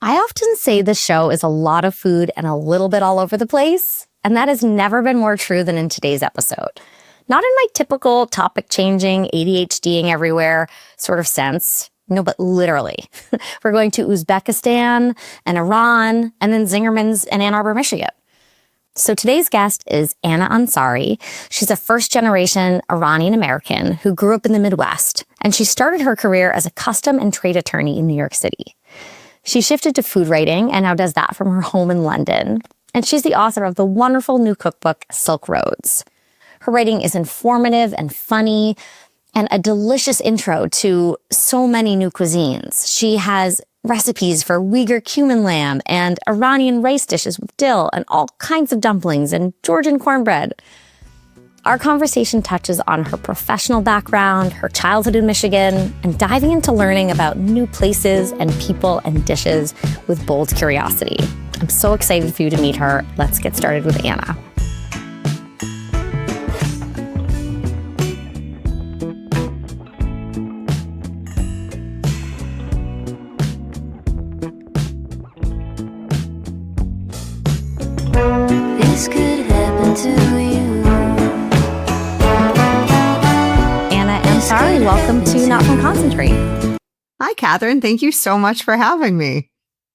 I often say the show is a lot of food and a little bit all over the place, and that has never been more true than in today's episode. Not in my typical topic-changing, ADHDing everywhere sort of sense. No, but literally. We're going to Uzbekistan and Iran, and then Zingerman's in Ann Arbor, Michigan. So today's guest is Anna Ansari. She's a first-generation Iranian-American who grew up in the Midwest, and she started her career as a custom and trade attorney in New York City. She shifted to food writing and now does that from her home in London. And she's the author of the wonderful new cookbook, Silk Roads. Her writing is informative and funny and a delicious intro to so many new cuisines. She has recipes for Uyghur cumin lamb and Iranian rice dishes with dill and all kinds of dumplings and Georgian cornbread. Our conversation touches on her professional background, her childhood in Michigan, and diving into learning about new places and people and dishes with bold curiosity. I'm so excited for you to meet her. Let's get started with Anna. This could happen to you. Anna Ansari, welcome to Not From Concentrate. Hi, Catherine. Thank you so much for having me.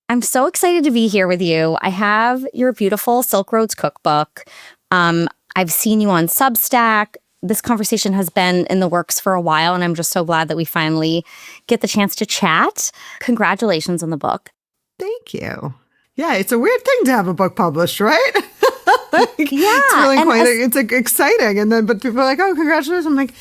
I'm so excited to be here with you. I have your beautiful Silk Roads cookbook. I've seen you on Substack. This conversation has been in the works for a while, and I'm just so glad that we finally get the chance to chat. Congratulations on the book. Thank you. Yeah, it's a weird thing to have a book published, right? Yeah. It's really quite, it's like exciting. And then, but people are like, oh, congratulations. I'm like,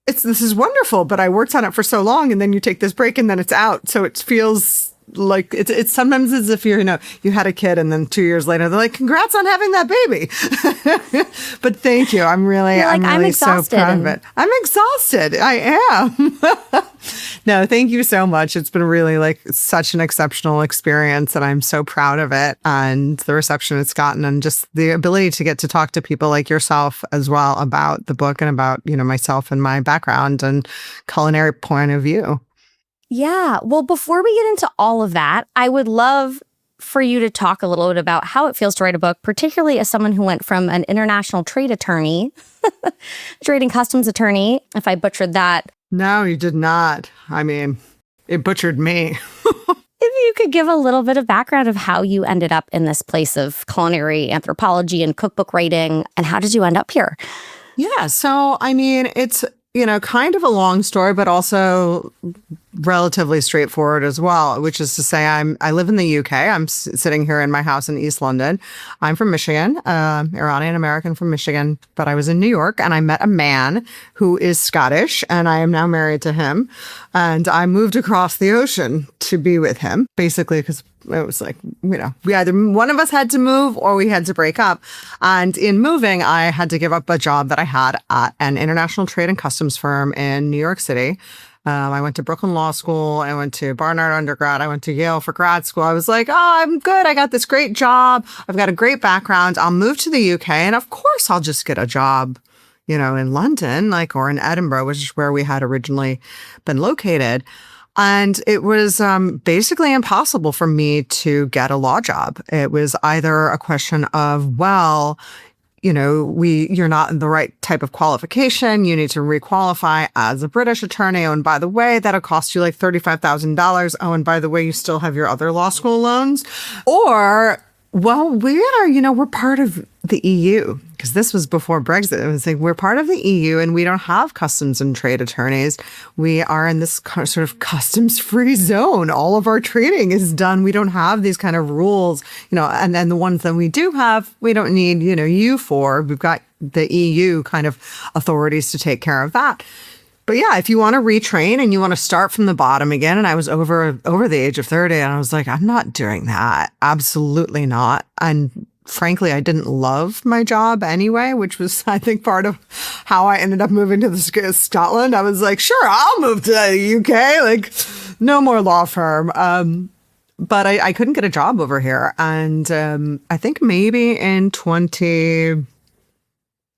this is wonderful, but I worked on it for so long, and then you take this break and then it's out. So it feels like it's sometimes as if you had a kid and then 2 years later they're like, congrats on having that baby. But thank you. I'm really so proud of it. I'm exhausted. I am. No, thank you so much. It's been really such an exceptional experience, and I'm so proud of it and the reception it's gotten, and just the ability to get to talk to people like yourself as well about the book and about, myself and my background and culinary point of view. Yeah. Well, before we get into all of that, I would love for you to talk a little bit about how it feels to write a book, particularly as someone who went from an international trade attorney, trading customs attorney, if I butchered that. No, you did not. I mean, it butchered me. If you could give a little bit of background of how you ended up in this place of culinary anthropology and cookbook writing, and how did you end up here? Yeah. So, I mean, it's, kind of a long story, but also relatively straightforward as well, which is to say I live in the UK. I'm sitting here in my house in East London. I'm from Michigan, Iranian-American from Michigan, but I was in New York, and I met a man who is Scottish, and I am now married to him. And I moved across the ocean to be with him, basically because it was like, we either one of us had to move or we had to break up. And in moving, I had to give up a job that I had at an international trade and customs firm in New York City. I went to Brooklyn Law School. I went to Barnard undergrad. I went to Yale for grad school. I was like, oh, I'm good. I got this great job. I've got a great background. I'll move to the UK. And of course, I'll just get a job, in London, or in Edinburgh, which is where we had originally been located. And it was basically impossible for me to get a law job. It was either a question of, you're not in the right type of qualification. You need to requalify as a British attorney. Oh, and by the way, that'll cost you like $35,000. Oh, and by the way, you still have your other law school loans. Or, we're part of the EU, because this was before Brexit. It was like, we're part of the EU and we don't have customs and trade attorneys. We are in this sort of customs-free zone. All of our trading is done. We don't have these kind of rules, and then the ones that we do have, we don't need, you for. We've got the EU kind of authorities to take care of that. But yeah, if you want to retrain and you want to start from the bottom again, and I was over the age of 30, and I was like, I'm not doing that. Absolutely not. And frankly, I didn't love my job anyway, which was, I think, part of how I ended up moving to Scotland. I was like, sure, I'll move to the UK. No more law firm. But I couldn't get a job over here. And I think maybe in 2015,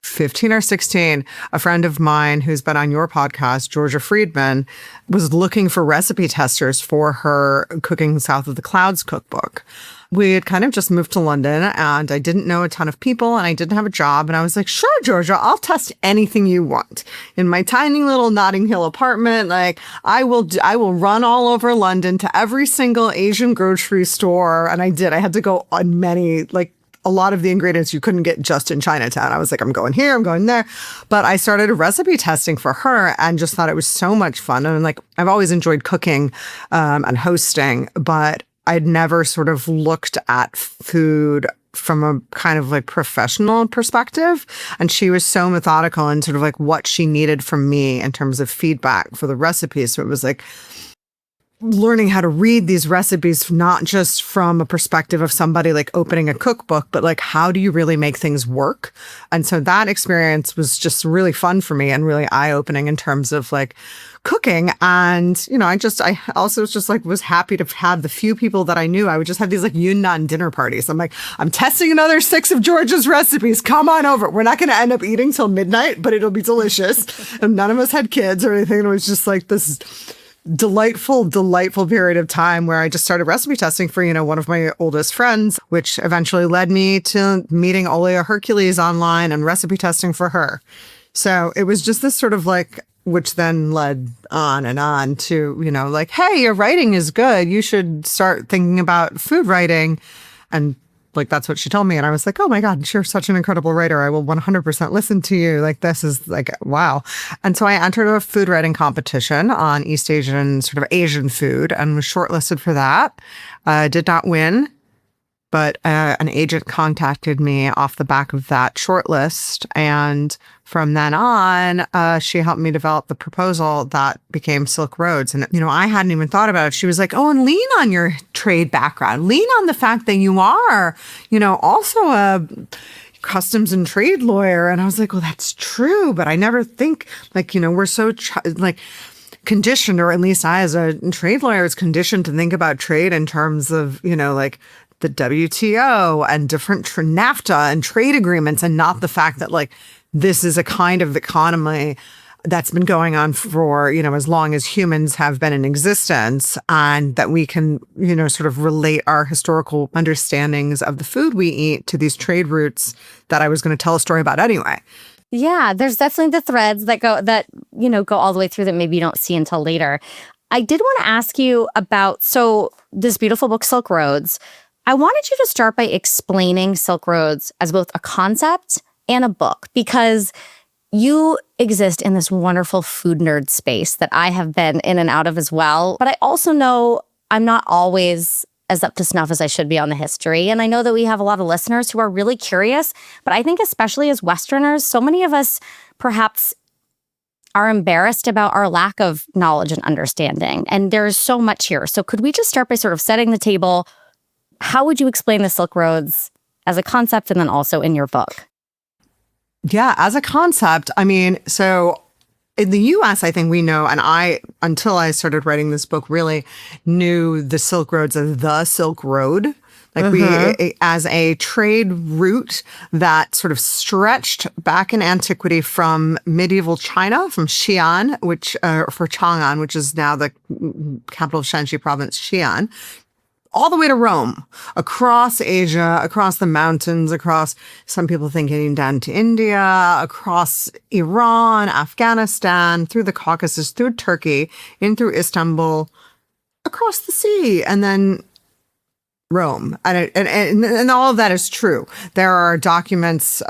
15 or 16, a friend of mine who's been on your podcast, Georgia Friedman, was looking for recipe testers for her Cooking South of the Clouds cookbook. We had kind of just moved to London and I didn't know a ton of people and I didn't have a job. And I was like, sure, Georgia, I'll test anything you want. In my tiny little Notting Hill apartment, like I will run all over London to every single Asian grocery store. And I did. I had to go on many, like, a lot of the ingredients you couldn't get just in Chinatown. I was like, I'm going here, I'm going there. But I started recipe testing for her and just thought it was so much fun. And like, I've always enjoyed cooking and hosting, but I'd never sort of looked at food from a kind of like professional perspective. And she was so methodical in sort of like what she needed from me in terms of feedback for the recipes. So it was like learning how to read these recipes, not just from a perspective of somebody like opening a cookbook, but like, how do you really make things work? And so that experience was just really fun for me and really eye-opening in terms of like cooking. And, you know, I also was just like, was happy to have the few people that I knew. I would just have these like Yunnan dinner parties. I'm like, I'm testing another 6 of Georgia's recipes. Come on over. We're not going to end up eating till midnight, but it'll be delicious. And none of us had kids or anything. It was just like this delightful period of time where I just started recipe testing for, you know, one of my oldest friends, which eventually led me to meeting Olia Hercules online and recipe testing for her. So it was just this sort of like, which then led on to, you know, like, hey, your writing is good. You should start thinking about food writing. And like, that's what she told me. And I was like, oh my God, you're such an incredible writer. I will 100% listen to you. Like, this is like, wow. And so I entered a food writing competition on East Asian, sort of Asian food, and was shortlisted for that. Did not win, but an agent contacted me off the back of that shortlist. And from then on, she helped me develop the proposal that became Silk Roads. And, you know, I hadn't even thought about it. She was like, oh, and lean on your trade background. Lean on the fact that you are, you know, also a customs and trade lawyer. And I was like, well, that's true. But I never think like, you know, we're so conditioned, or at least I as a trade lawyer is conditioned to think about trade in terms of, you know, like the WTO and different NAFTA and trade agreements, and not the fact that like this is a kind of economy that's been going on for, you know, as long as humans have been in existence, and that we can, you know, sort of relate our historical understandings of the food we eat to these trade routes that I was going to tell a story about anyway. Yeah, there's definitely the threads that go all the way through that maybe you don't see until later. I did want to ask you about, so this beautiful book, Silk Roads. I wanted you to start by explaining Silk Roads as both a concept and a book, because you exist in this wonderful food nerd space that I have been in and out of as well. But I also know I'm not always as up to snuff as I should be on the history. And I know that we have a lot of listeners who are really curious, but I think especially as Westerners, so many of us perhaps are embarrassed about our lack of knowledge and understanding. And there's so much here. So could we just start by sort of setting the table? How would you explain the Silk Roads as a concept and then also in your book? Yeah, as a concept, I mean, so in the US, I think we know, and until I started writing this book, really knew the Silk Roads as the Silk Road. Like we, as a trade route that sort of stretched back in antiquity from medieval China, from Xi'an, for Chang'an, which is now the capital of Shanxi province, Xi'an, all the way to Rome, across Asia, across the mountains, across, some people think getting down to India, across Iran, Afghanistan, through the Caucasus, through Turkey, in through Istanbul, across the sea, and then Rome. And all of that is true. There are documents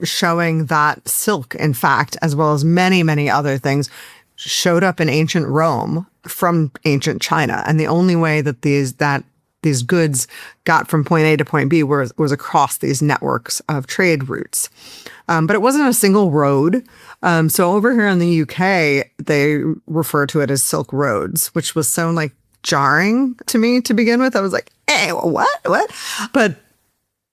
showing that silk, in fact, as well as many, many other things, showed up in ancient Rome from ancient China. And the only way that these goods got from point A to point B was across these networks of trade routes. But it wasn't a single road. So over here in the UK, they refer to it as Silk Roads, which was so like jarring to me to begin with. I was like, hey, what? But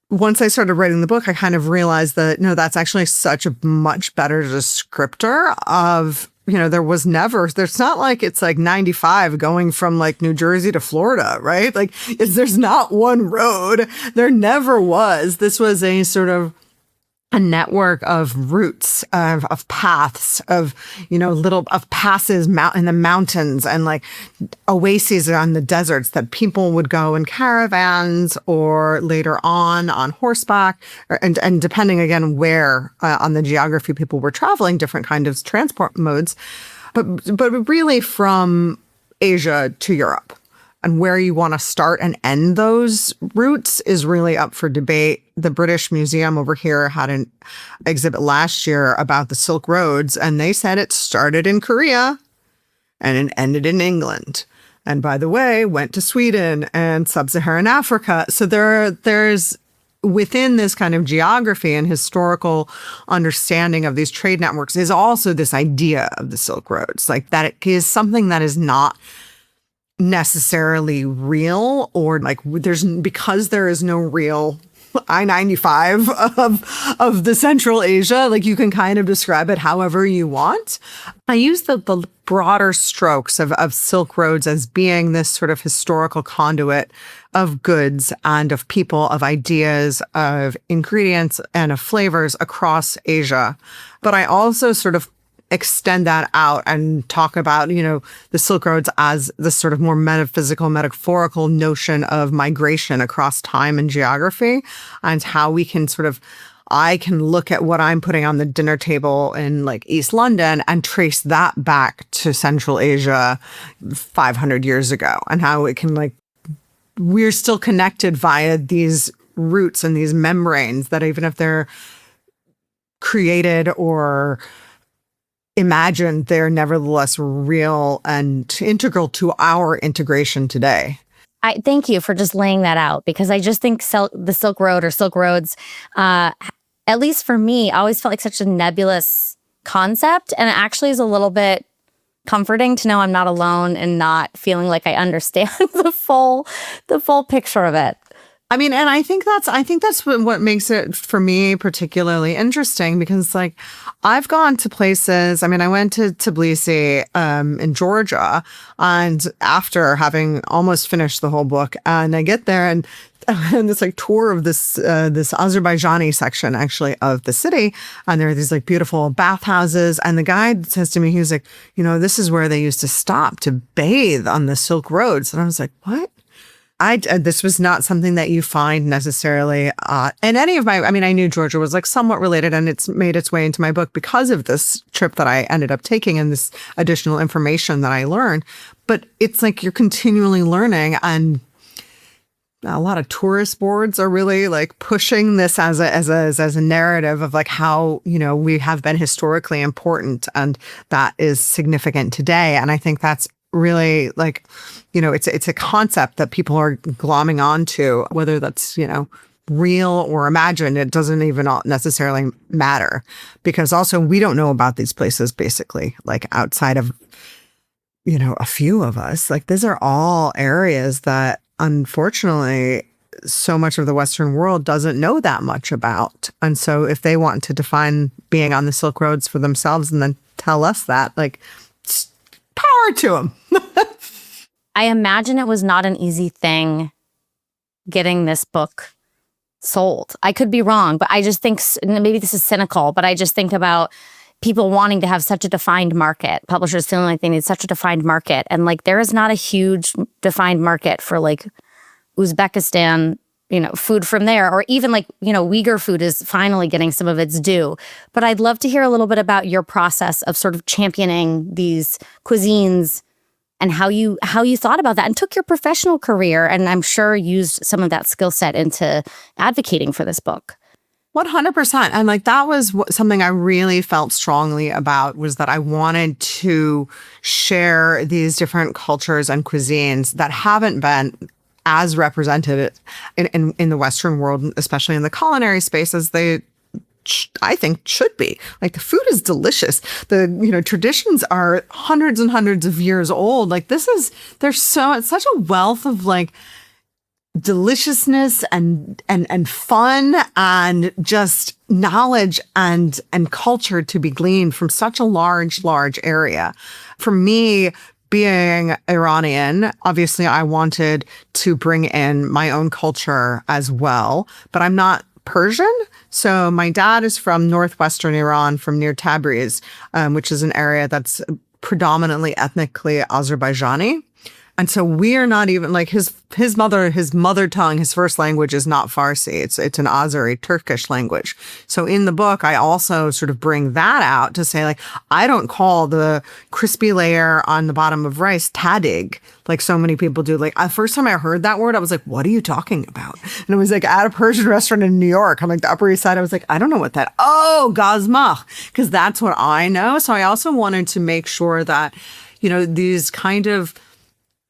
once I started writing the book, I kind of realized that, no, that's actually such a much better descriptor of, you know, there's not like it's like 95 going from like New Jersey to Florida, right? Like there's not one road. There never was. This was a sort of a network of routes, of paths, of, of passes in the mountains and like oases on the deserts that people would go in caravans or later on horseback, and depending again where on the geography people were traveling, different kind of transport modes, but really from Asia to Europe. And where you want to start and end those routes is really up for debate. The British Museum over here had an exhibit last year about the Silk Roads, and they said it started in Korea and it ended in England. And by the way, went to Sweden and sub-Saharan Africa. So there's within this kind of geography and historical understanding of these trade networks is also this idea of the Silk Roads, like that it is something that is not necessarily real, or like because there is no real I-95 of the Central Asia, like you can kind of describe it however you want. I use the broader strokes of Silk Roads as being this sort of historical conduit of goods and of people, of ideas, of ingredients, and of flavors across Asia. But I also sort of extend that out and talk about, the Silk Roads as this sort of more metaphysical, metaphorical notion of migration across time and geography, and how we can I can look at what I'm putting on the dinner table in like East London and trace that back to Central Asia 500 years ago, and how it can we're still connected via these roots and these membranes that even if they're created or imagined, they're nevertheless real and integral to our integration today. I thank you for just laying that out, because I just think the Silk Road or Silk Roads, at least for me, always felt like such a nebulous concept. And it actually is a little bit comforting to know I'm not alone and not feeling like I understand the full picture of it. I mean, and I think that's what makes it for me particularly interesting, because I've gone to places. I mean, I went to Tbilisi in Georgia, and after having almost finished the whole book, and I get there and this tour of this Azerbaijani section actually of the city, and there are these beautiful bathhouses, and the guide says to me, he was like, this is where they used to stop to bathe on the Silk Roads, and I was like, what? This was not something that you find necessarily in any of I knew Georgia was somewhat related, and it's made its way into my book because of this trip that I ended up taking and this additional information that I learned. But it's you're continually learning, and a lot of tourist boards are really pushing this as a narrative of how, we have been historically important, and that is significant today. And I think that's really it's a concept that people are glomming onto, whether that's, real or imagined. It doesn't even necessarily matter, because also we don't know about these places basically, outside of, a few of us. These are all areas that unfortunately so much of the Western world doesn't know that much about. And so if they want to define being on the Silk Roads for themselves and then tell us that, power to them. I imagine it was not an easy thing getting this book sold. I could be wrong, but I just think, maybe this is cynical, but I just think about people wanting to have such a defined market, publishers feeling like they need such a defined market. And there is not a huge defined market for Uzbekistan, food from there, or even Uyghur food is finally getting some of its due. But I'd love to hear a little bit about your process of sort of championing these cuisines and how you thought about that and took your professional career, and I'm sure used some of that skill set into advocating for this book. 100%. And that was something I really felt strongly about, was that I wanted to share these different cultures and cuisines that haven't been as represented in the Western world, especially in the culinary space, as they, I think, should be. The food is delicious. The, traditions are hundreds and hundreds of years old. It's such a wealth of deliciousness and fun and just knowledge and culture to be gleaned from such a large area. For me, being Iranian, obviously I wanted to bring in my own culture as well, but I'm not Persian. So my dad is from northwestern Iran, from near Tabriz, which is an area that's predominantly ethnically Azerbaijani. And so we are not even like his mother tongue, his first language is not Farsi. It's an Azeri Turkish language. So in the book, I also sort of bring that out to say, like, I don't call the crispy layer on the bottom of rice tadig, like so many people do. Like, the first time I heard that word, I was like, what are you talking about? And it was like at a Persian restaurant in New York on like the Upper East Side. I was like, I don't know what that. Oh, gazmach, because that's what I know. So I also wanted to make sure that, these kind of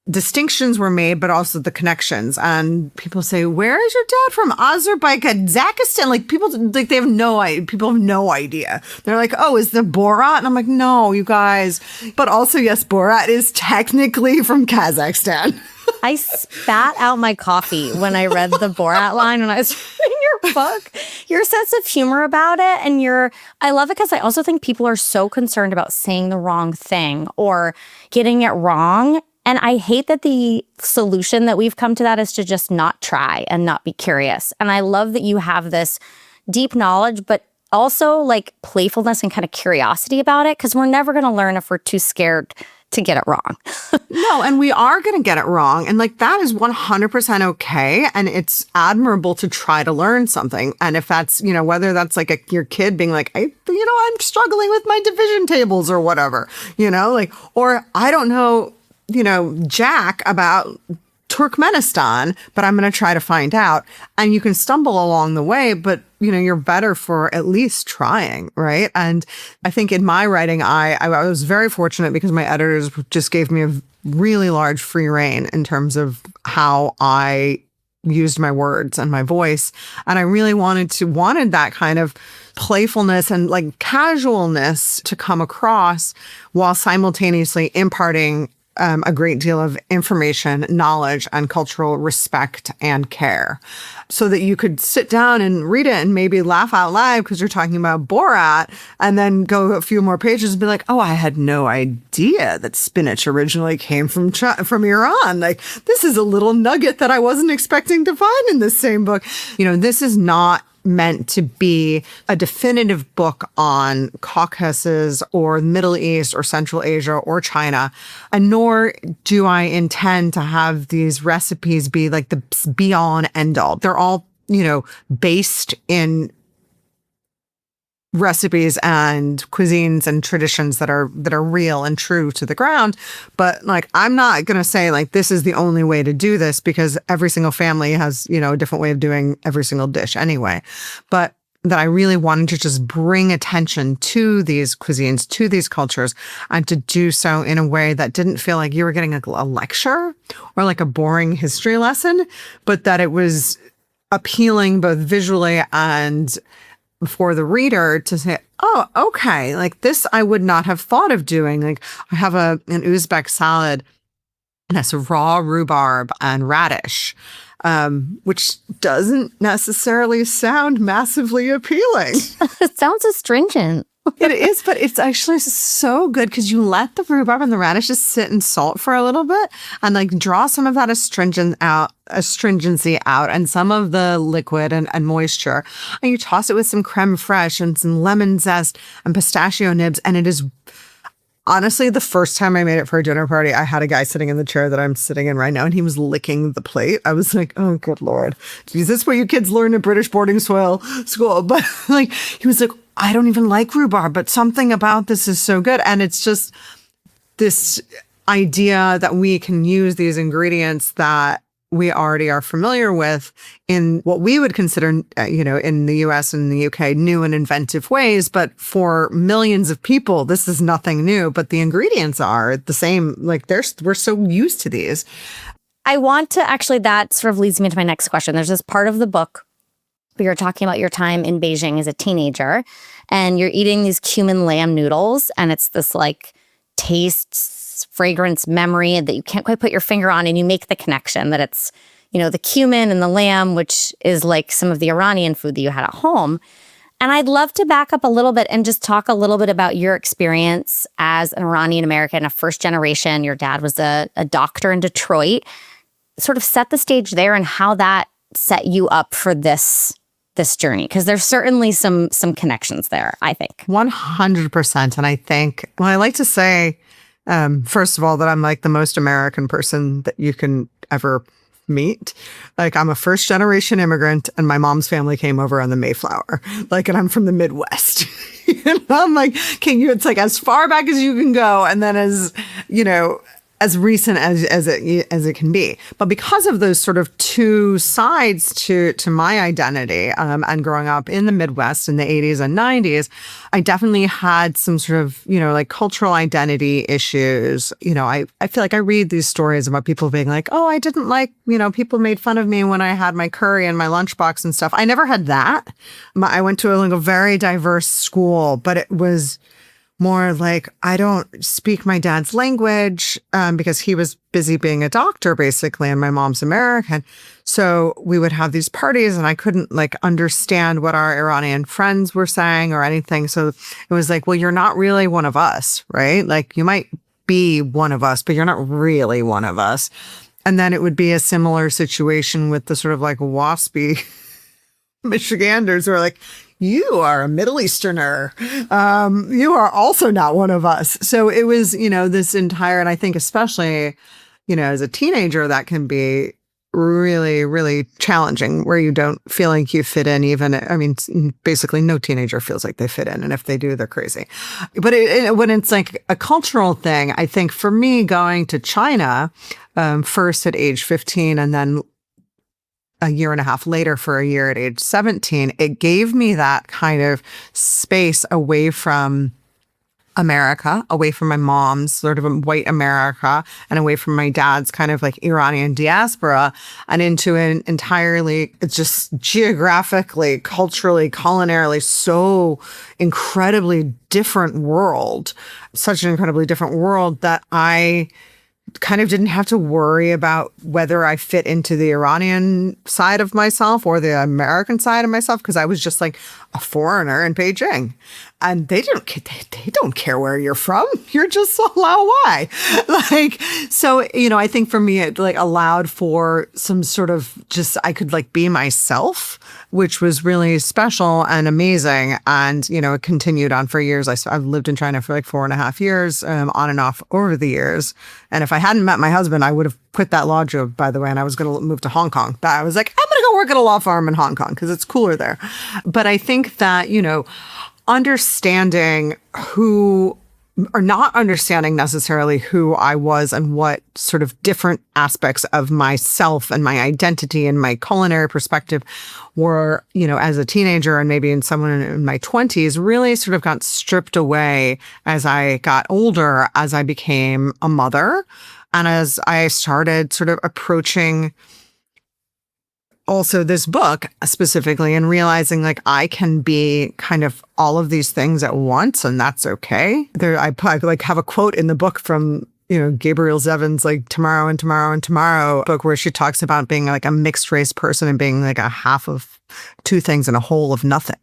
distinctions were made, but also the connections. And people say, where is your dad from? Azerbaijan, Uzbekistan. Like people, like they have no idea. People have no idea. They're like, oh, is there Borat? And I'm like, no, you guys. But also, yes, Borat is technically from Kazakhstan. I spat out my coffee when I read the Borat line when I was reading your book. Your sense of humor about it, and I love it because I also think people are so concerned about saying the wrong thing or getting it wrong. And I hate that the solution that we've come to that is to just not try and not be curious. And I love that you have this deep knowledge, but also like playfulness and kind of curiosity about it, because we're never going to learn if we're too scared to get it wrong. No, and we are going to get it wrong. And like that is 100% okay. And it's admirable to try to learn something. And if that's, whether that's like your kid being like, I'm struggling with my division tables or whatever, or I don't know, jack about Turkmenistan, but I'm going to try to find out. And you can stumble along the way, but you're better for at least trying, right? And I think in my writing, I was very fortunate because my editors just gave me a really large free rein in terms of how I used my words and my voice. And I really wanted that kind of playfulness and like casualness to come across while simultaneously imparting a great deal of information, knowledge, and cultural respect and care, so that you could sit down and read it and maybe laugh out loud because you're talking about Borat, and then go a few more pages and be like, oh, I had no idea that spinach originally came from Iran. Like, this is a little nugget that I wasn't expecting to find in this same book. This is not meant to be a definitive book on Caucasus or Middle East or Central Asia or China. And nor do I intend to have these recipes be like the be-all and end-all. They're all, based in recipes and cuisines and traditions that are real and true to the ground. But like, I'm not going to say like, this is the only way to do this, because every single family has, a different way of doing every single dish anyway. But that I really wanted to just bring attention to these cuisines, to these cultures, and to do so in a way that didn't feel like you were getting a lecture or like a boring history lesson, but that it was appealing both visually and for the reader to say, oh, okay, like this I would not have thought of doing. Like I have an Uzbek salad and it's raw rhubarb and radish, which doesn't necessarily sound massively appealing. It sounds astringent. It is, but it's actually so good because you let the rhubarb and the radishes sit in salt for a little bit and like draw some of that astringency out and some of the liquid and moisture. And you toss it with some creme fraiche and some lemon zest and pistachio nibs. And it is honestly the first time I made it for a dinner party. I had a guy sitting in the chair that I'm sitting in right now, and he was licking the plate. I was like, oh, good Lord. Is this what you kids learn at British boarding school? But like, he was like, I don't even like rhubarb, but something about this is so good. And it's just this idea that we can use these ingredients that we already are familiar with in what we would consider, in the US and the UK, new and inventive ways. But for millions of people, this is nothing new, but the ingredients are the same. Like we're so used to these. I want to actually, that sort of leads me to my next question. There's this part of the book where you're talking about your time in Beijing as a teenager, and you're eating these cumin lamb noodles, and it's this like taste, fragrance, memory that you can't quite put your finger on, and you make the connection that it's, the cumin and the lamb, which is like some of the Iranian food that you had at home. And I'd love to back up a little bit and just talk a little bit about your experience as an Iranian-American, a first generation. Your dad was a doctor in Detroit. Sort of set the stage there and how that set you up for this this journey? Because there's certainly some connections there, I think. 100%. And I think, well, I like to say, first of all, that I'm like the most American person that you can ever meet. Like, I'm a first generation immigrant and my mom's family came over on the Mayflower. Like, and I'm from the Midwest. I'm like, it's like as far back as you can go. And then as recent as it can be. But because of those sort of two sides to my identity, and growing up in the Midwest in the 80s and 90s, I definitely had some sort of, like cultural identity issues. I feel like I read these stories about people being like, oh, I didn't like, people made fun of me when I had my curry in my lunchbox and stuff. I never had that. I went to a very diverse school, but it was more like, I don't speak my dad's language because he was busy being a doctor, basically, and my mom's American. So we would have these parties and I couldn't understand what our Iranian friends were saying or anything. So it was like, well, you're not really one of us, right? Like, you might be one of us, but you're not really one of us. And then it would be a similar situation with the sort of waspy Michiganders who are like, you are a Middle Easterner. You are also not one of us. So it was, this entire, and I think especially, as a teenager, that can be really, really challenging where you don't feel like you fit in basically no teenager feels like they fit in. And if they do, they're crazy. But when it's like a cultural thing, I think for me going to China, first at age 15 and then a year and a half later for a year at age 17, it gave me that kind of space away from America, away from my mom's sort of white America, and away from my dad's kind of Iranian diaspora, and into an entirely, it's just geographically, culturally, culinarily, so incredibly different world, such an incredibly different world that I kind of didn't have to worry about whether I fit into the Iranian side of myself or the American side of myself, because I was just like a foreigner in Beijing. And they don't care where you're from. You're just so Laowai. So, I think for me, it allowed for some sort of I could be myself, which was really special and amazing. And, it continued on for years. I've lived in China for 4.5 years, on and off over the years. And if I hadn't met my husband, I would have quit that law job, by the way, and I was going to move to Hong Kong. But I was like, I'm going to go work at a law firm in Hong Kong because it's cooler there. But I think that, understanding who, or not understanding necessarily who I was and what sort of different aspects of myself and my identity and my culinary perspective were, as a teenager and maybe in someone in my 20s, really sort of got stripped away as I got older, as I became a mother, and as I started sort of approaching also this book specifically and realizing I can be kind of all of these things at once, and that's okay. I have a quote in the book from, Gabrielle Zevin's Tomorrow and Tomorrow and Tomorrow book, where she talks about being a mixed race person and being a half of two things and a whole of nothing.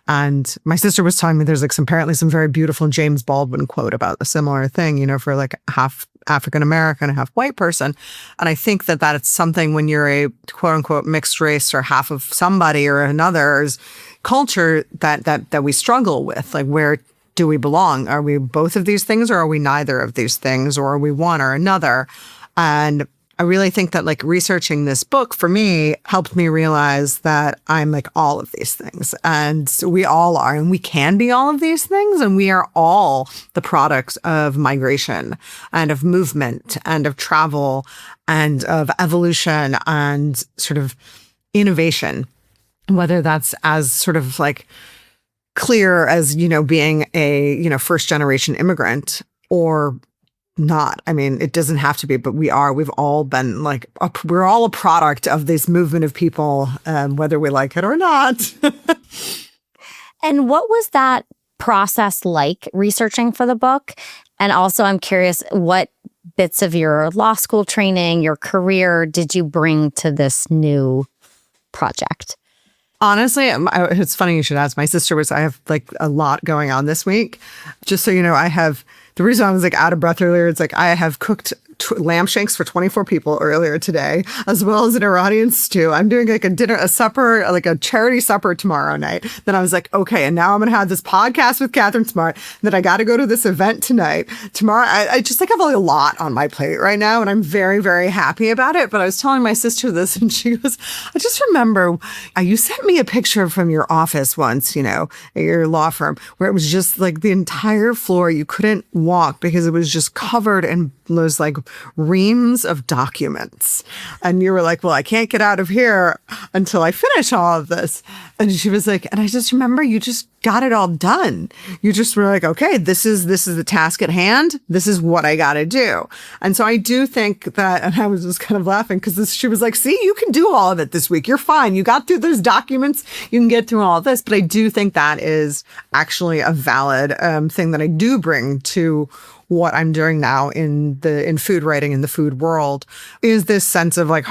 And my sister was telling me there's apparently some very beautiful James Baldwin quote about a similar thing, for half African American, half white person. And I think that it's something when you're a quote unquote mixed race or half of somebody or another's culture that we struggle with. Where do we belong? Are we both of these things, or are we neither of these things, or are we one or another? And I really think that researching this book for me helped me realize that I'm all of these things, and we all are, and we can be all of these things, and we are all the products of migration and of movement and of travel and of evolution and sort of innovation, whether that's as sort of clear as, being a, first generation immigrant or not. I mean, it doesn't have to be, but we've all been we're all a product of this movement of people, whether we like it or not. And what was that process like researching for the book? And also, I'm curious, what bits of your law school training, your career did you bring to this new project? Honestly, it's funny you should ask. My sister I have a lot going on this week. Just so you know, the reason I was out of breath earlier, it's I have cooked lamb shanks for 24 people earlier today, as well as an Iranian stew. I'm doing like a supper, like a charity supper tomorrow night. Then I was like, okay, and now I'm going to have this podcast with Catherine Smart. Then I got to go to this event tonight. Tomorrow, I just like have a lot on my plate right now, and I'm very, very happy about it. But I was telling my sister this, and she goes, I just remember you sent me a picture from your office once, at your law firm, where it was just like the entire floor. You couldn't walk because it was just covered in those like reams of documents. And you were like, well, I can't get out of here until I finish all of this. And she was like, and I just remember you just got it all done. You just were like, okay, this is the task at hand. This is what I got to do. And so I do think that, and I was just kind of laughing because she was like, see, you can do all of it this week. You're fine. You got through those documents. You can get through all of this. But I do think that is actually a valid thing that I do bring to what I'm doing now in food writing, in the food world, is this sense of like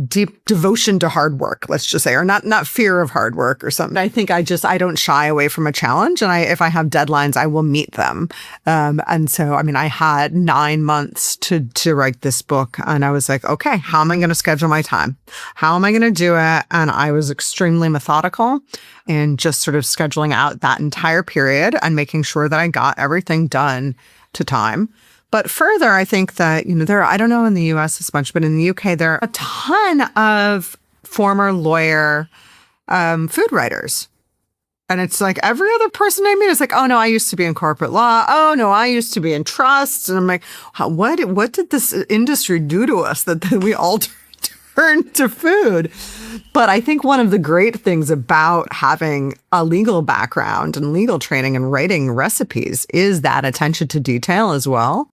deep devotion to hard work, let's just say, or not fear of hard work or something. I think I don't shy away from a challenge. And if I have deadlines, I will meet them. And so, I had 9 months to write this book, and I was like, okay, how am I going to schedule my time? How am I going to do it? And I was extremely methodical and just sort of scheduling out that entire period and making sure that I got everything done to time. But further, I think that, I don't know in the US as much, but in the UK, there are a ton of former lawyer food writers. And it's like every other person I meet is like, oh, no, I used to be in corporate law. Oh, no, I used to be in trusts. And I'm like, what did this industry do to us that we all turned to food? But I think one of the great things about having a legal background and legal training and writing recipes is that attention to detail as well.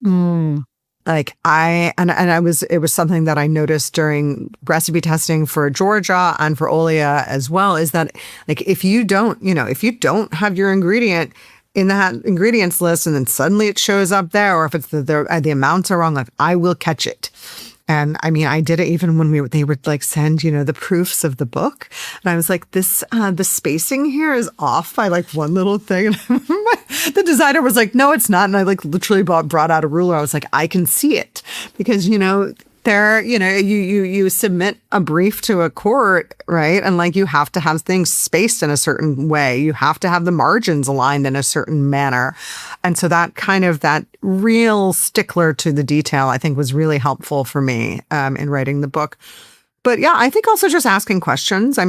Like it was something that I noticed during recipe testing for Georgia and for Olia as well, is that like, if you don't have your ingredient in that ingredients list and then suddenly it shows up there, or if it's the amounts are wrong, like I will catch it. And I did it even when they would like send, the proofs of the book. And I was like, the spacing here is off by like one little thing. And the designer was like, no, it's not. And I like literally brought out a ruler. I was like, I can see it because, you submit a brief to a court, right? And like, you have to have things spaced in a certain way. You have to have the margins aligned in a certain manner. And so that real stickler to the detail, I think, was really helpful for me in writing the book. But yeah, I think also just asking questions. As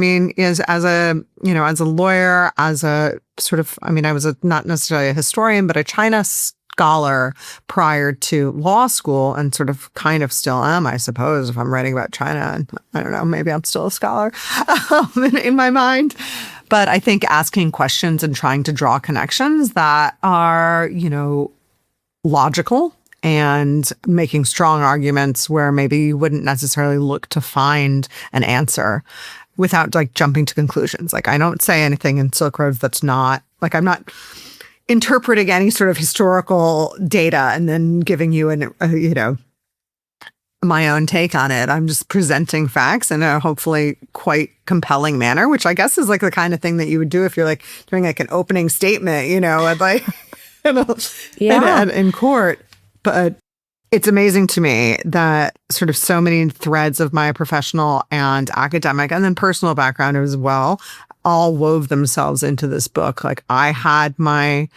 a lawyer, as a sort of, I was not necessarily a historian, but a China scholar prior to law school, and sort of kind of still am, I suppose, if I'm writing about China. And I don't know, maybe I'm still a scholar in my mind. But I think asking questions and trying to draw connections that are, logical, and making strong arguments where maybe you wouldn't necessarily look to find an answer without like jumping to conclusions. Like I don't say anything in Silk Road that's not, like I'm not interpreting any sort of historical data and then giving you my own take on it. I'm just presenting facts in a hopefully quite compelling manner, which I guess is like the kind of thing that you would do if you're like doing like an opening statement, like in court. But it's amazing to me that sort of so many threads of my professional and academic and then personal background as well all wove themselves into this book. Like I had my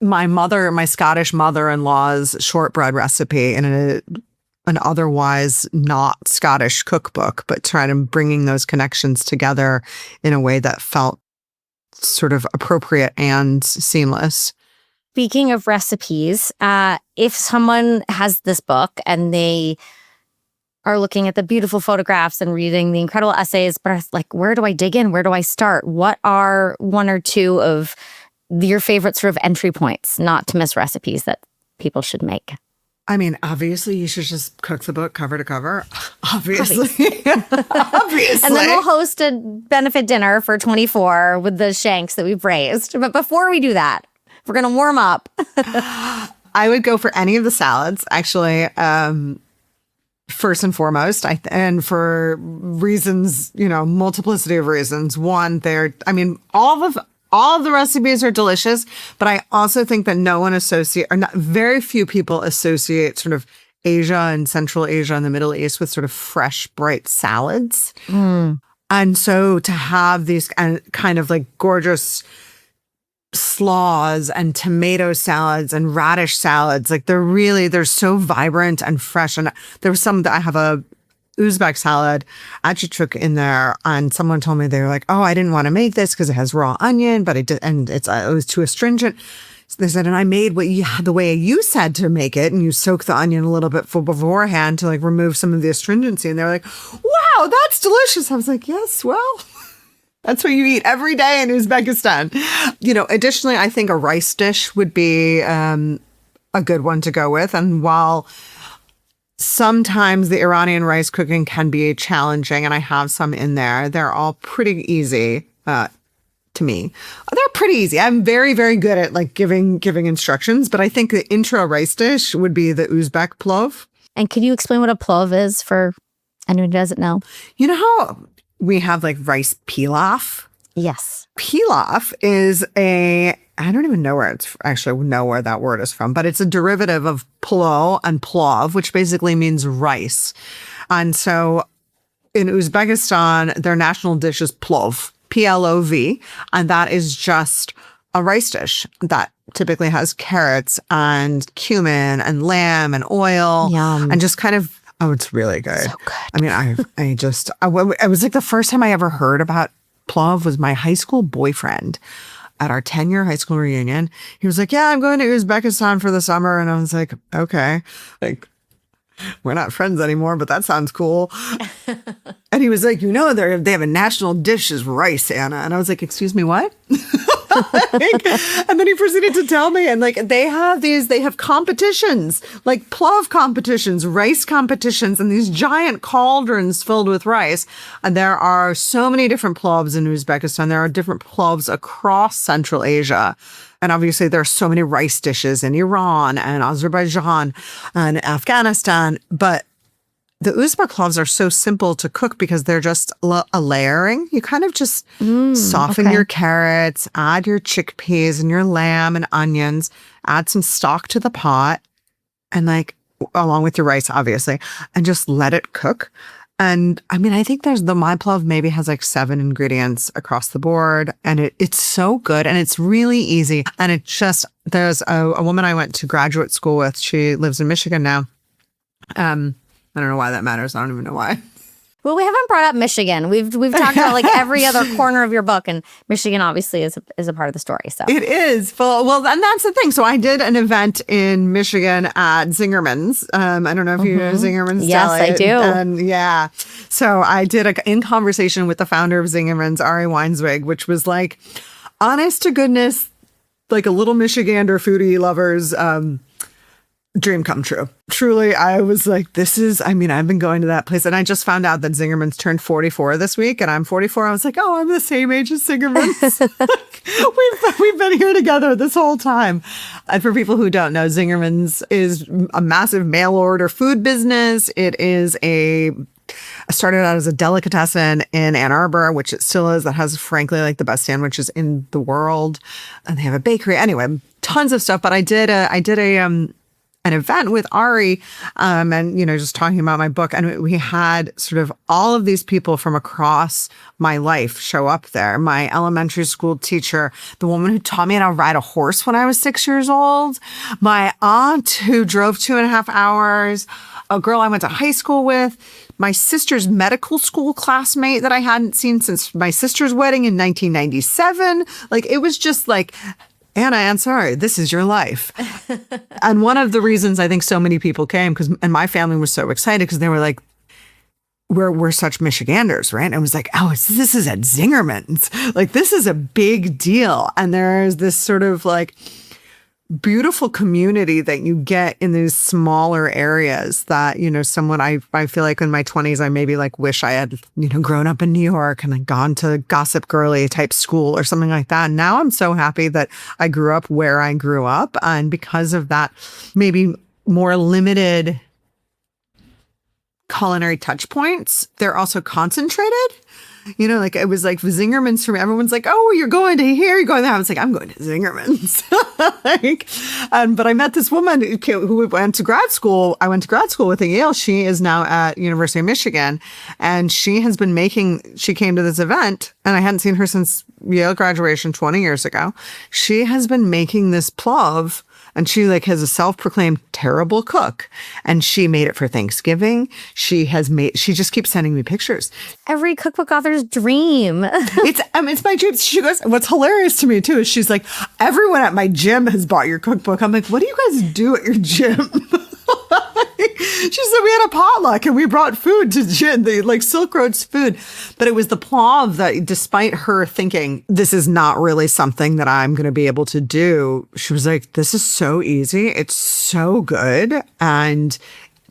Scottish mother-in-law's shortbread recipe in an otherwise not Scottish cookbook, but trying to bringing those connections together in a way that felt sort of appropriate and seamless. Speaking of recipes, if someone has this book and they are looking at the beautiful photographs and reading the incredible essays, but are like, where do I dig in? Where do I start? What are one or two of your favorite sort of entry points, not to miss recipes that people should make? Obviously, you should just cook the book cover to cover. Obviously. Obviously. And then we'll host a benefit dinner for 24 with the shanks that we've raised. But before we do that, we're going to warm up. I would go for any of the salads, actually, first and foremost. And for reasons, multiplicity of reasons. One, all of the recipes are delicious, but I also think that very few people associate sort of Asia and Central Asia and the Middle East with sort of fresh, bright salads. And so to have these kind of like gorgeous slaws and tomato salads and radish salads, like they're so vibrant and fresh. And there was some that I have a Uzbek salad artichoke in there, and someone told me, they were like, "Oh, I didn't want to make this because it has raw onion, but it was too astringent." So they said, and I made the way you said to make it, and you soak the onion a little bit beforehand to like remove some of the astringency. And they were like, "Wow, that's delicious." I was like, "Yes, well." That's what you eat every day in Uzbekistan. Additionally, I think a rice dish would be a good one to go with. And while sometimes the Iranian rice cooking can be challenging, and I have some in there, they're all pretty easy to me. They're pretty easy. I'm very, very good at like giving instructions, but I think the intro rice dish would be the Uzbek plov. And could you explain what a plov is for anyone who doesn't know? You know how we have like rice pilaf? Yes. Pilaf is I don't even know where that word is from, but it's a derivative of plo and plov, which basically means rice. And so in Uzbekistan, their national dish is plov, Plov, and that is just a rice dish that typically has carrots and cumin and lamb and oil. Yum. And just kind of, oh, it's really good. So good. I mean, I was like the first time I ever heard about plov was my high school boyfriend at our 10-year high school reunion. He was like, "Yeah, I'm going to Uzbekistan for the summer." And I was like, "Okay, like we're not friends anymore, but that sounds cool." And he was like, they have a national dish is rice, Anna. And I was like, "Excuse me, what?" And then he proceeded to tell me, and like they have competitions, like plov competitions, rice competitions, and these giant cauldrons filled with rice. And there are so many different plovs in Uzbekistan. There are different plovs across Central Asia. And obviously there are so many rice dishes in Iran and Azerbaijan and Afghanistan. But the Uzbek plovs are so simple to cook because they're just a layering. You kind of just soften your carrots, add your chickpeas and your lamb and onions, add some stock to the pot, and like along with your rice, obviously, and just let it cook. And I mean, I think my plov maybe has like 7 ingredients across the board, and it's so good and it's really easy. And there's a woman I went to graduate school with. She lives in Michigan now. I don't know why that matters. I don't even know why. Well, we haven't brought up Michigan. We've talked about like every other corner of your book, and Michigan obviously is a part of the story. So it is. Well, and that's the thing. So I did an event in Michigan at Zingerman's. I don't know if you know Zingerman's. Yes, Deli. I do. And yeah. So I did in conversation with the founder of Zingerman's, Ari Weinswig, which was like, honest to goodness, like a little Michigander foodie lover's dream come true. Truly, I was like, I've been going to that place, and I just found out that Zingerman's turned 44 this week, and I'm 44. I was like, oh, I'm the same age as Zingerman's. We've been here together this whole time. And for people who don't know, Zingerman's is a massive mail order food business. It is started out as a delicatessen in Ann Arbor, which it still is. That has, frankly, like the best sandwiches in the world. And they have a bakery. Anyway, tons of stuff. But I did an event with Ari, and, just talking about my book. And we had sort of all of these people from across my life show up there. My elementary school teacher, the woman who taught me how to ride a horse when I was 6 years old, my aunt who drove 2.5 hours, a girl I went to high school with, my sister's medical school classmate that I hadn't seen since my sister's wedding in 1997. Like, it was just like, Anna Ansari, this is your life. And one of the reasons I think so many people came, and my family was so excited because they were like, we're such Michiganders, right? And it was like, oh, this is at Zingerman's. Like, this is a big deal. And there's this sort of like beautiful community that you get in these smaller areas that, I feel like in my 20s, I maybe like wish I had, grown up in New York and like gone to Gossip Girly type school or something like that. And now I'm so happy that I grew up where I grew up. And because of that, maybe more limited culinary touch points. They're also concentrated. You know, like it was like Zingerman's for me. Everyone's like, "Oh, you're going to here, you're going there." I was like, "I'm going to Zingerman's." But I met this woman who went to grad school. I went to grad school with at Yale. She is now at University of Michigan, and she has been making. She came to this event, and I hadn't seen her since Yale graduation 20 years ago. She has been making this plov. And she like has a self-proclaimed terrible cook. And she made it for Thanksgiving. She just keeps sending me pictures. Every cookbook author's dream. It's my dream. She goes, what's hilarious to me too is she's like, everyone at my gym has bought your cookbook. I'm like, what do you guys do at your gym? She said we had a potluck and we brought food to gym, like Silk Road's food. But it was the plov that, despite her thinking this is not really something that I'm going to be able to do, she was like, this is so easy. It's so good. And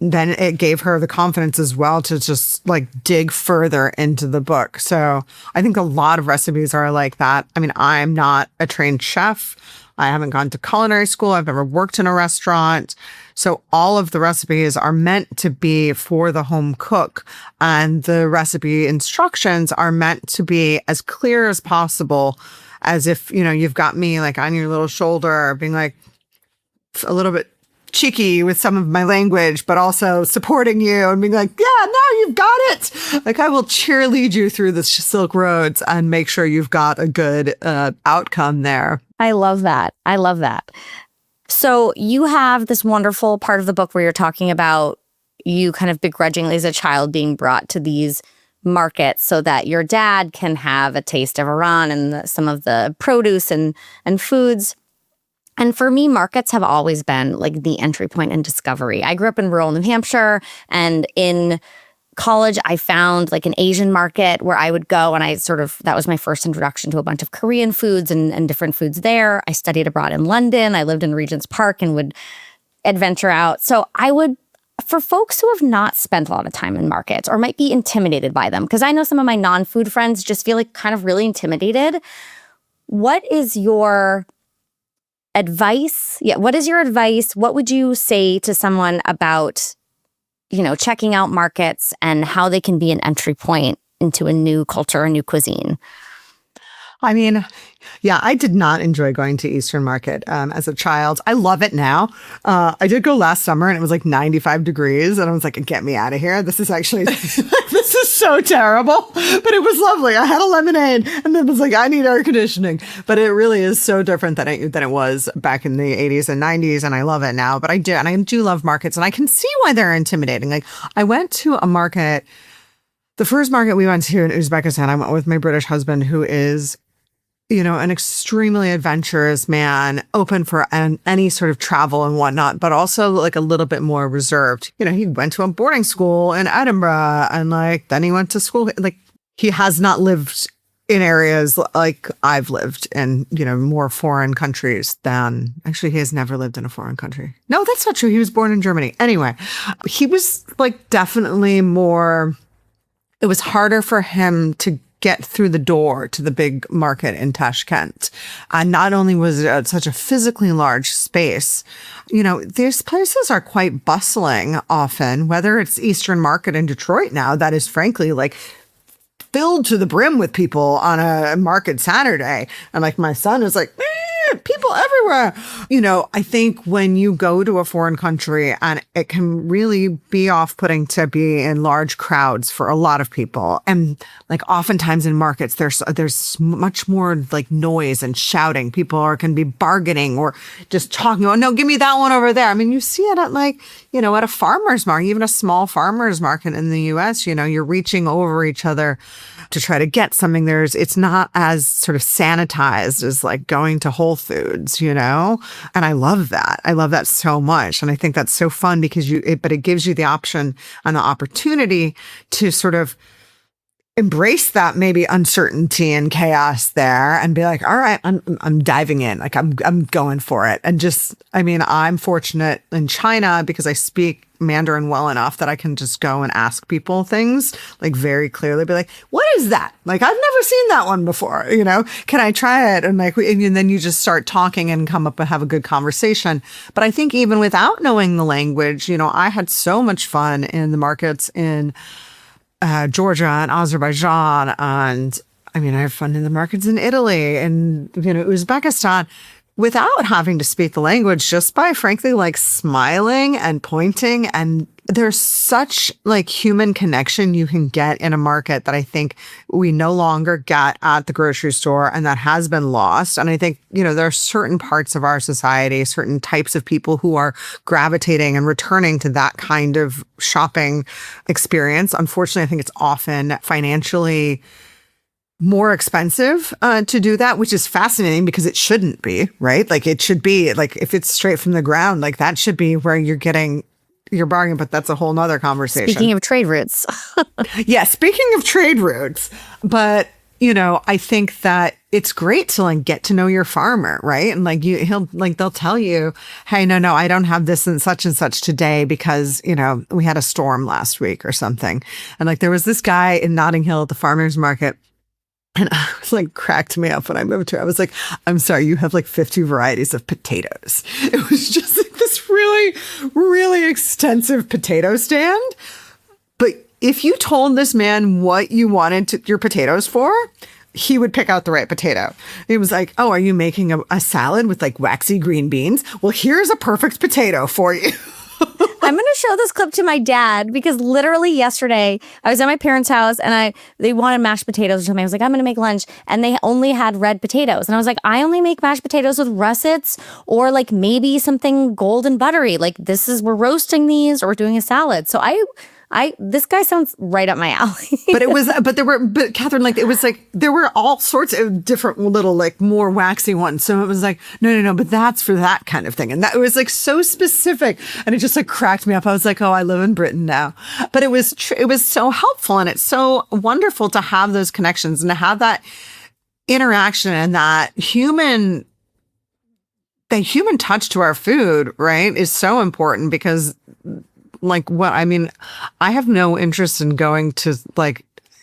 then it gave her the confidence as well to just like dig further into the book. So I think a lot of recipes are like that. I mean, I'm not a trained chef. I haven't gone to culinary school. I've never worked in a restaurant. So all of the recipes are meant to be for the home cook. And the recipe instructions are meant to be as clear as possible, as if, you know, you've got me like on your little shoulder being like a little bit cheeky with some of my language, but also supporting you and being like, yeah, no, you've got it. Like I will cheerlead you through the Silk Roads and make sure you've got a good outcome there. I love that. I love that. So you have this wonderful part of the book where you're talking about you kind of begrudgingly as a child being brought to these markets so that your dad can have a taste of Iran and some of the produce and foods. And for me, markets have always been like the entry point in discovery. I grew up in rural New Hampshire, and in college, I found like an Asian market where I would go, and that was my first introduction to a bunch of Korean foods and different foods there. I studied abroad in London. I lived in Regent's Park and would adventure out. So for folks who have not spent a lot of time in markets or might be intimidated by them, because I know some of my non-food friends just feel like kind of really intimidated. What is your advice? Yeah, what is your advice? What would you say to someone about, you know, checking out markets and how they can be an entry point into a new culture, a new cuisine? I mean, yeah, I did not enjoy going to Eastern Market as a child. I love it now. I did go last summer and it was like 95 degrees and I was like, get me out of here. This is actually, this is so terrible, but it was lovely. I had a lemonade and then was like, I need air conditioning. But it really is so different than it was back in the 80s and 90s. And I love it now. But I do love markets, and I can see why they're intimidating. Like I went to a market, the first market we went to in Uzbekistan, I went with my British husband, who is, you know, an extremely adventurous man, open for any sort of travel and whatnot, but also like a little bit more reserved. You know, he went to a boarding school in Edinburgh and like, then he went to school. Like he has not lived in areas like I've lived in, you know, more foreign countries than, actually, he has never lived in a foreign country. No, that's not true. He was born in Germany. Anyway, he was like definitely more, it was harder for him to get through the door to the big market in Tashkent. And not only was it such a physically large space, you know, these places are quite bustling often, whether it's Eastern Market in Detroit now, that is frankly like filled to the brim with people on a market Saturday. And like my son is like, people everywhere. You know, I think when you go to a foreign country, and it can really be off-putting to be in large crowds for a lot of people. And like oftentimes in markets, there's much more like noise and shouting. People can be bargaining or just talking. Oh, no, give me that one over there. I mean, you see it at like, you know, at a farmer's market, even a small farmer's market in the US, you know, you're reaching over each other to try to get something. It's not as sort of sanitized as like going to Whole Foods, you know? And I love that. I love that so much. And I think that's so fun because but it gives you the option and the opportunity to sort of embrace that maybe uncertainty and chaos there and be like, all right, I'm diving in. Like I'm going for it. And just, I mean, I'm fortunate in China because I speak Mandarin well enough that I can just go and ask people things like very clearly, be like, what is that? Like, I've I've seen that one before. Can I try it? And and then you just start talking and come up and have a good conversation. But I think even without knowing the language, I had so much fun in the markets in Georgia and Azerbaijan. And I have fun in the markets in Italy and, Uzbekistan without having to speak the language, just by frankly, smiling and pointing. And there's such human connection you can get in a market that I think we no longer get at the grocery store, and that has been lost. And I think, there are certain parts of our society, certain types of people who are gravitating and returning to that kind of shopping experience. Unfortunately, I think it's often financially more expensive to do that, which is fascinating because it shouldn't be, right? It should be if it's straight from the ground, that should be where you're getting your bargain, but that's a whole nother conversation. Speaking of trade routes. Yeah, speaking of trade routes, but I think that it's great to get to know your farmer, right? And they'll tell you, hey, no, I don't have this and such today because, we had a storm last week or something. And there was this guy in Notting Hill at the farmer's market. And I was cracked me up when I moved here. I was I'm sorry, you have 50 varieties of potatoes. It was just this really, really extensive potato stand. But if you told this man what you wanted your potatoes for, he would pick out the right potato. It was oh, are you making a salad with waxy green beans? Well, here's a perfect potato for you. I'm going to show this clip to my dad because literally yesterday I was at my parents' house and they wanted mashed potatoes or something. I was I'm going to make lunch, and they only had red potatoes. And I was I only make mashed potatoes with russets or maybe something golden buttery. We're roasting these or we're doing a salad. So this guy sounds right up my alley. But Catherine, it was there were all sorts of different little more waxy ones. So it was no, but that's for that kind of thing. And that was so specific, and it just cracked me up. I was oh, I live in Britain now. But it was so helpful, and it's so wonderful to have those connections and to have that interaction and that human touch to our food, right, is so important because I have no interest in going to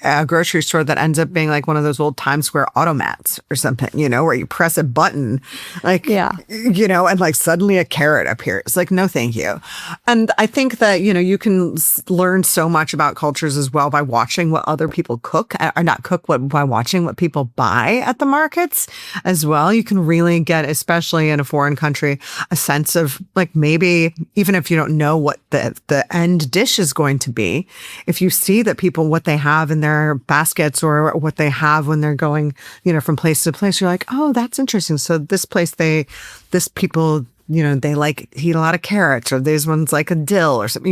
a grocery store that ends up being one of those old Times Square automats or something, where you press a button, and suddenly a carrot appears. No, thank you. And I think that, you can learn so much about cultures as well by watching what other people cook, or not cook, by watching what people buy at the markets as well. You can really get, especially in a foreign country, a sense of maybe even if you don't know what the end dish is going to be, if you see that people, what they have in their baskets or what they have when they're going, from place to place, you're oh, that's interesting. So this people, they eat a lot of carrots, or these ones a dill or something,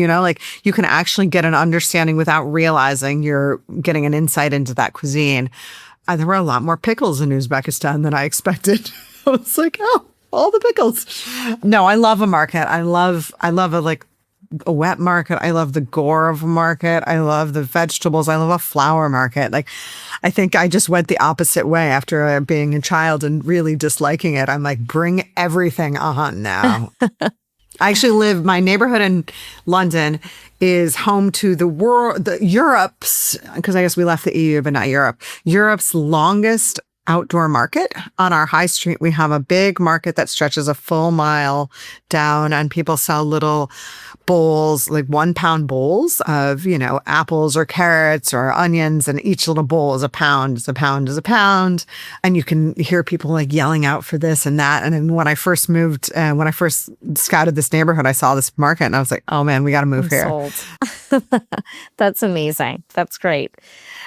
you can actually get an understanding without realizing you're getting an insight into that cuisine. There were a lot more pickles in Uzbekistan than I expected. I was oh, all the pickles. No, I love a market. I love a wet market. I love the gore of a market. I love the vegetables. I love a flower market. I think I just went the opposite way after being a child and really disliking it. I'm bring everything on now. I actually my neighborhood in London is home to Europe's, because I guess we left the EU, but not Europe, Europe's longest outdoor market. On our high street, we have a big market that stretches a full mile down, and people sell little bowls, 1 pound bowls of, apples or carrots or onions, and each little bowl is a pound, is a pound, is a pound. And you can hear people yelling out for this and that. And then when I first moved, when I first scouted this neighborhood, I saw this market and I was oh man, we got to move here. Sold. That's amazing. That's great.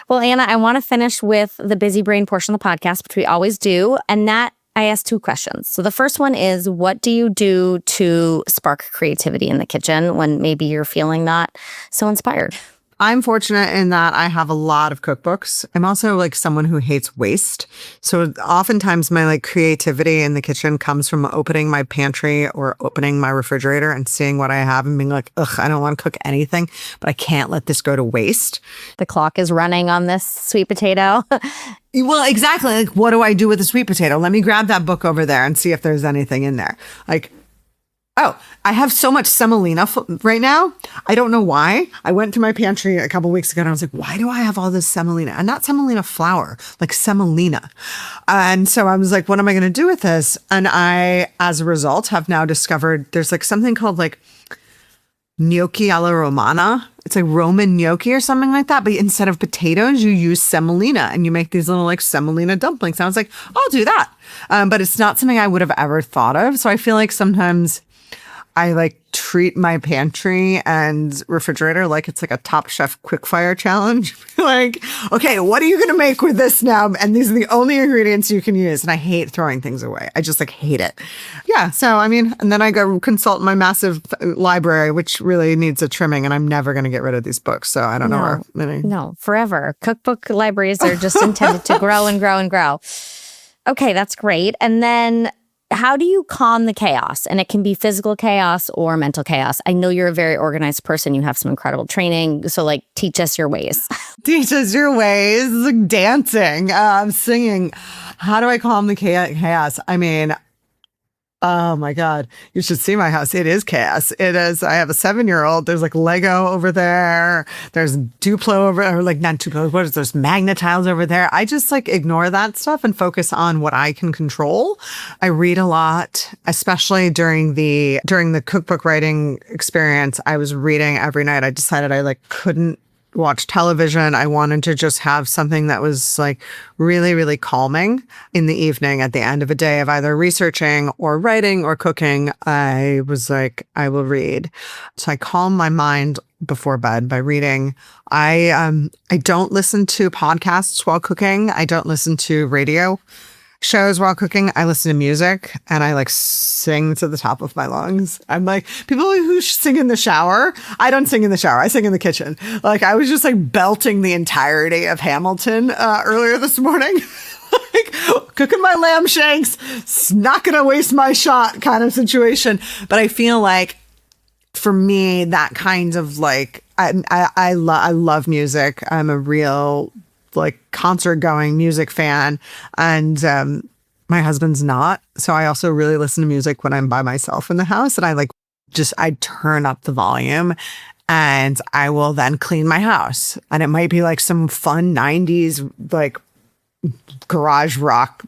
Well, Anna, I want to finish with the busy brain portion of the podcast, which we always do. And that I asked 2 questions. So the first one is, what do you do to spark creativity in the kitchen when maybe you're feeling not so inspired? I'm fortunate in that I have a lot of cookbooks. I'm also someone who hates waste. So oftentimes my creativity in the kitchen comes from opening my pantry or opening my refrigerator and seeing what I have and being ugh, I don't want to cook anything, but I can't let this go to waste. The clock is running on this sweet potato. Well, exactly. What do I do with a sweet potato? Let me grab that book over there and see if there's anything in there. Oh, I have so much semolina right now. I don't know why. I went to my pantry a couple weeks ago and I was like, why do I have all this semolina? And not semolina flour, like semolina. And so I was like, what am I going to do with this? And I, as a result, have now discovered there's like something called like gnocchi alla romana. It's like Roman gnocchi or something like that. But instead of potatoes, you use semolina and you make these little like semolina dumplings. And I was like, I'll do that. But it's not something I would have ever thought of. So I feel like sometimes I like treat my pantry and refrigerator like it's like a Top Chef quickfire challenge. Like, okay, what are you going to make with this now? And these are the only ingredients you can use. And I hate throwing things away. I just like hate it. Yeah. So, I mean, and then I go consult my massive library, which really needs a trimming. And I'm never going to get rid of these books. So I don't know where many. No, forever. Cookbook libraries are just intended to grow and grow and grow. Okay, that's great. And then how do you calm the chaos? And it can be physical chaos or mental chaos. I know you're a very organized person. You have some incredible training. So like, teach us your ways. Teach us your ways. Like dancing, singing. How do I calm the chaos? I mean, oh my God. You should see my house. It is chaos. It is. I have a 7-year-old. There's like Lego over there. There's Duplo over, or like not Duplo, what is there's Magnetiles over there. I just like ignore that stuff and focus on what I can control. I read a lot, especially during the cookbook writing experience. I was reading every night. I decided I like couldn't watch television. I wanted to just have something that was like really, really calming in the evening at the end of a day of either researching or writing or cooking. I was like, I will read. So I calm my mind before bed by reading. I don't listen to podcasts while cooking. I don't listen to radio shows while cooking. I listen to music and I like sing to the top of my lungs. I'm like, people who sing in the shower, I don't sing in the shower. I sing in the kitchen. Like I was just like belting the entirety of Hamilton earlier this morning. Like cooking my lamb shanks, it's not going to waste my shot kind of situation. But I feel like for me, that kind of like, I love music. I'm a real like concert going music fan, and my husband's not, so I also really listen to music when I'm by myself in the house, and I turn up the volume and I will then clean my house, and it might be like some fun 90s like garage rock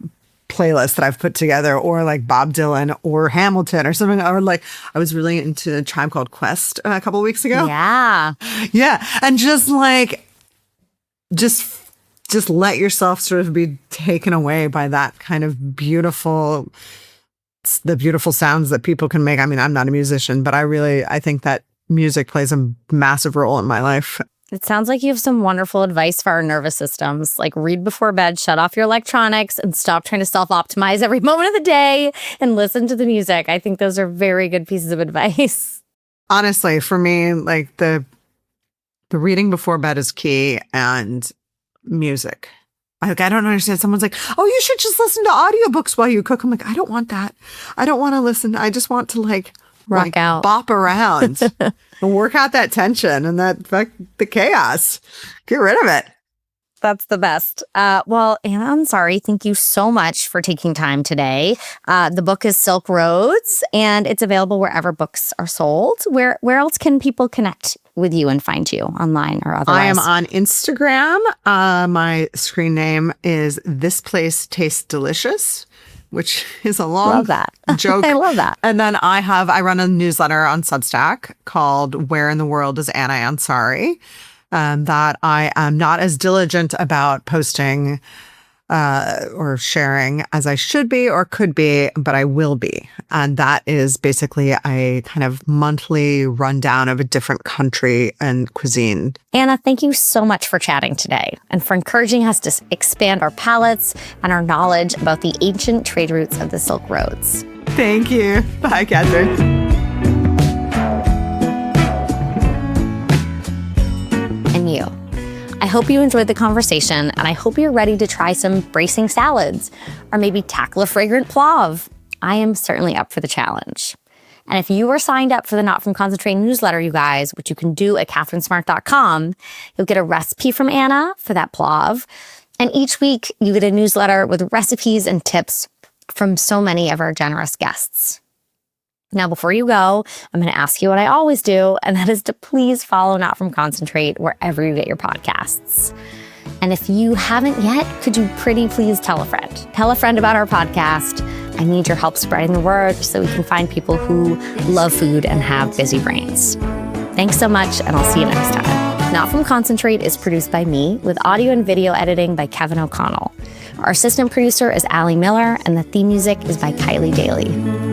playlist that I've put together, or like Bob Dylan or Hamilton or something, or like I was really into a Tribe Called Quest a couple weeks ago. Yeah, and just let yourself sort of be taken away by that kind of the beautiful sounds that people can make. I mean, I'm not a musician, but I think that music plays a massive role in my life. it sounds like you have some wonderful advice for our nervous systems. Like read before bed, shut off your electronics, and stop trying to self-optimize every moment of the day and listen to the music. I think those are very good pieces of advice. Honestly, for me, like the reading before bed is key, and music. I don't understand. Someone's like, oh, you should just listen to audiobooks while you cook. I'm like, I don't want that. I don't want to listen. I just want to rock out, bop around and work out that tension and the chaos. Get rid of it. That's the best. Well, Anna Ansari, thank you so much for taking time today. The book is Silk Roads, and it's available wherever books are sold. Where else can people connect with you and find you online or otherwise? I am on Instagram. My screen name is This Place Tastes Delicious, which is a long joke. I love that. And then I run a newsletter on Substack called Where in the World is Anna Ansari? That I am not as diligent about posting or sharing as I should be or could be, but I will be. And that is basically a kind of monthly rundown of a different country and cuisine. Anna, thank you so much for chatting today and for encouraging us to expand our palates and our knowledge about the ancient trade routes of the Silk Roads. Thank you. Bye, Catherine. And you. I hope you enjoyed the conversation, and I hope you're ready to try some bracing salads or maybe tackle a fragrant plov. I am certainly up for the challenge. And if you are signed up for the Not From Concentrate newsletter, you guys, which you can do at catherinesmart.com, you'll get a recipe from Anna for that plov. And each week you get a newsletter with recipes and tips from so many of our generous guests. Now, before you go, I'm going to ask you what I always do, and that is to please follow Not From Concentrate wherever you get your podcasts. And if you haven't yet, could you pretty please tell a friend? Tell a friend about our podcast. I need your help spreading the word so we can find people who love food and have busy brains. Thanks so much, and I'll see you next time. Not From Concentrate is produced by me, with audio and video editing by Kevin O'Connell. Our assistant producer is Allie Miller, and the theme music is by Kylie Daly.